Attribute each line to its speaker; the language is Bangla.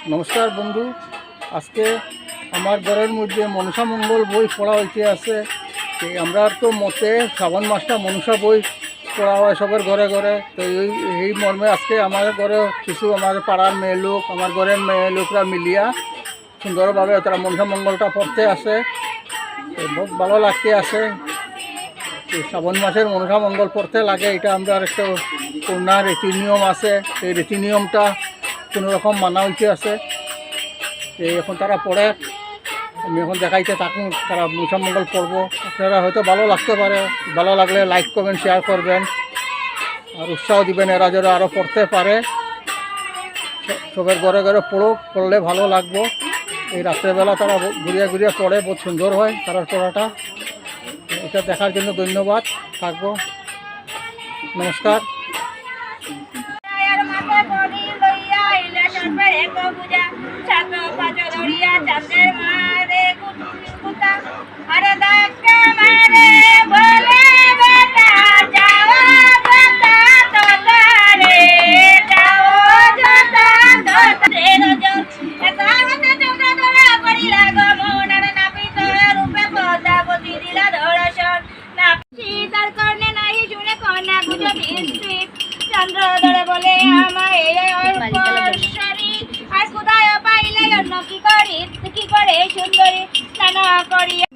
Speaker 1: নমস্কার বন্ধু, আজকে আমার ঘরের মধ্যে মনসা মঙ্গল বই পড়া হইতে আছে। আমরা তো মতে শ্রাবণ মাসটা মনসা বই পড়া হয় সবার ঘরে ঘরে। তো এই মর্মে আজকে আমার ঘরে কিছু আমার পাড়ার মেয়ে লোক, আমার ঘরের মেয়ে লোকরা মিলিয়া সুন্দরভাবে তারা মনসা মঙ্গলটা পড়তে আসে। বহুত ভালো লাগতে আছে। শ্রাবণ মাসের মনসা মঙ্গল পড়তে লাগে, এটা আমরা একটা পূর্ণা রীতি নিয়ম আছে। এই রীতি নিয়মটা কোনো রকম মানা হইতে আছে। এখন তারা পড়ে, আমি এখন দেখাইতে থাকুন তারা মনসা মঙ্গল পড়বো। আপনারা হয়তো ভালো লাগতে পারে, ভালো লাগলে লাইক করবেন, শেয়ার করবেন আর উৎসাহ দিবেন, এরা যেন আরও পড়তে পারে। সবের ঘরে ঘরে পড়লে ভালো লাগবো। এই রাত্রেবেলা তারা ঘুরিয়ে ঘুরিয়ে পড়ে, বহুত সুন্দর হয় তারার পড়াটা। এটা দেখার জন্য ধন্যবাদ থাকবো। নমস্কার।
Speaker 2: চন্দ্রদরে বলে আমায় আর কোথায় পাইলে অন্য কি করে সুন্দরী স্নান করিয়া